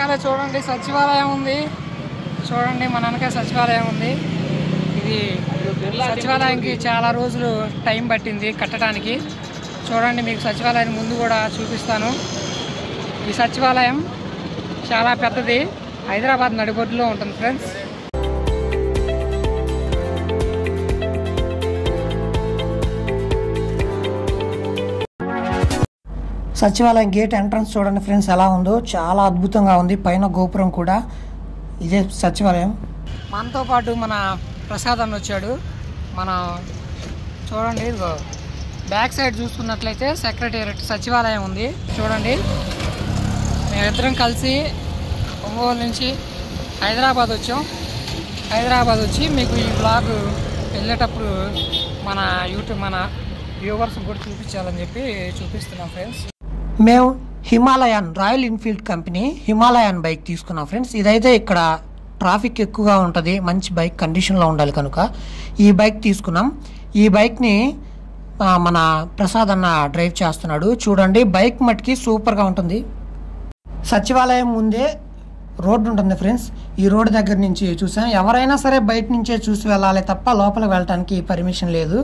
వెనకాల చూడండి సచివాలయం ఉంది. చూడండి మన వెనకాల సచివాలయం ఉంది. ఇది సచివాలయానికి చాలా రోజులు టైం పట్టింది కట్టడానికి. చూడండి మీకు సచివాలయం ముందు కూడా చూపిస్తాను. ఈ సచివాలయం చాలా పెద్దది, హైదరాబాద్ నడిబొడ్డులో ఉంటుంది ఫ్రెండ్స్. సచివాలయం గేట్ ఎంట్రన్స్ చూడండి ఫ్రెండ్స్ ఎలా ఉందో, చాలా అద్భుతంగా ఉంది. పైన గోపురం కూడా. ఇదే సచివాలయం. మనతో పాటు మన ప్రసాద్ అన్న వచ్చాడు. మన చూడండి బ్యాక్ సైడ్ చూసుకున్నట్లయితే సెక్రటేరియట్ సచివాలయం ఉంది. చూడండి మేమిద్దరం కలిసి ఒంగోలు నుంచి హైదరాబాద్ వచ్చాం. హైదరాబాద్ వచ్చి మీకు ఈ బ్లాగ్ వెళ్ళేటప్పుడు మన యూట్యూబ్ మన వ్యూవర్స్ కూడా చూపించాలని చెప్పి చూపిస్తున్నాం ఫ్రెండ్స్. మేము Himalayan royal Enfield company Himalayan bike తీసుకున్నాం ఫ్రెండ్స్. ఇదైతే ఇక్కడ ట్రాఫిక్ ఎక్కువగా ఉంటుంది, మంచి బైక్ కండిషన్లో ఉండాలి కనుక ఈ బైక్ తీసుకున్నాం. ఈ బైక్ని మన ప్రసాద్ అన్న డ్రైవ్ చేస్తున్నాడు. చూడండి బైక్ మట్టికి సూపర్గా ఉంటుంది. సచివాలయం ముందే రోడ్డు ఉంటుంది ఫ్రెండ్స్. ఈ రోడ్డు దగ్గర నుంచి చూసాం. ఎవరైనా సరే బయట నుంచే చూసి వెళ్ళాలి తప్ప లోపలికి వెళ్ళడానికి పర్మిషన్ లేదు.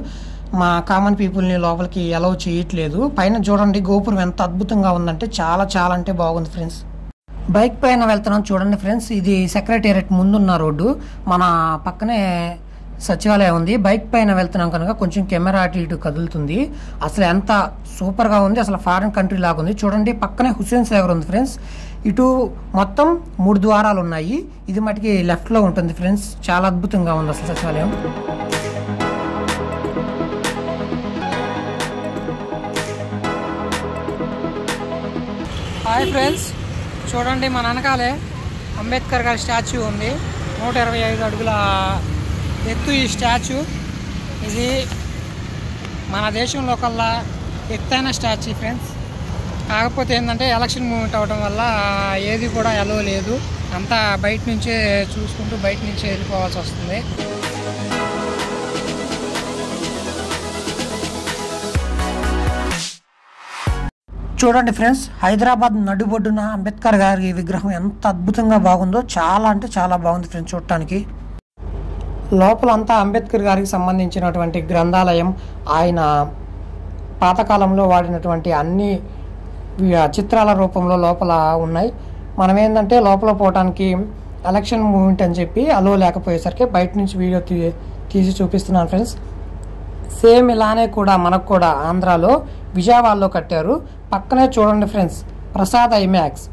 మా కామన్ పీపుల్ని లోపలికి అలౌ చేయట్లేదు. పైన చూడండి గోపురం ఎంత అద్భుతంగా ఉందంటే చాలా చాలా అంటే బాగుంది ఫ్రెండ్స్. బైక్ పైన వెళ్తున్నాం చూడండి ఫ్రెండ్స్. ఇది సెక్రటేరియట్ ముందున్న రోడ్డు, మన పక్కనే సచివాలయం ఉంది. బైక్ పైన వెళ్తున్నాం కనుక కొంచెం కెమెరా అటు ఇటు కదులుతుంది. అసలు ఎంత సూపర్గా ఉంది, అసలు ఫారిన్ కంట్రీ లాగా ఉంది. చూడండి పక్కనే హుస్సేన్ సాగర్ ఉంది ఫ్రెండ్స్. ఇటు మొత్తం 3 ద్వారాలు ఉన్నాయి. ఇది మటుకి లెఫ్ట్లో ఉంటుంది ఫ్రెండ్స్. చాలా అద్భుతంగా ఉంది అసలు సచివాలయం. హాయ్ ఫ్రెండ్స్, చూడండి మన వెనకాలే అంబేద్కర్ గారి స్టాచ్యూ ఉంది. 125 అడుగుల ఎత్తు ఈ స్టాచ్యూ. ఇది మన దేశంలో కల్లా ఎత్తైన స్టాచ్యూ ఫ్రెండ్స్. కాకపోతే ఏంటంటే ఎలక్షన్ మూమెంట్ అవ్వడం వల్ల ఏది కూడా అలో లేదు. అంతా బయట నుంచే చూసుకుంటూ బయట నుంచే వెళ్ళిపోవాల్సి వస్తుంది. చూడండి ఫ్రెండ్స్, హైదరాబాద్ నడిబొడ్డున అంబేద్కర్ గారి విగ్రహం ఎంత అద్భుతంగా బాగుందో. చాలా అంటే చాలా బాగుంది ఫ్రెండ్స్ చూడటానికి. లోపలంతా అంబేద్కర్ గారికి సంబంధించినటువంటి గ్రంథాలయం, ఆయన పాతకాలంలో వాడినటువంటి అన్ని చిత్రాల రూపంలో లోపల ఉన్నాయి. మనం ఏంటంటే లోపల పోవడానికి ఎలక్షన్ మూమెంట్ అని చెప్పి అలో లేకపోయేసరికి బయట నుంచి వీడియో తీసి చూపిస్తున్నాను ఫ్రెండ్స్. సేమ్ ఇలానే కూడా మనకు కూడా ఆంధ్రాలో విజయవాడలో కట్టారు. పక్కనే చూడండి ఫ్రెండ్స్ ప్రసాద్ ఐమాక్స్.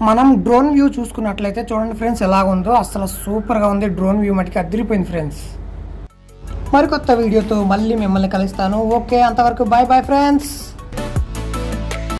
మనం డ్రోన్ వ్యూ చూసుకున్నట్లయితే చూడండి ఫ్రెండ్స్ ఎలాగుందో, అసలు సూపర్గా ఉంది. డ్రోన్ వ్యూ మటుకి అదిరిపోయింది ఫ్రెండ్స్. మరికొత్త వీడియోతో మళ్ళీ మిమ్మల్ని కలుస్తాను. ఓకే, అంతవరకు బాయ్ బాయ్ ఫ్రెండ్స్.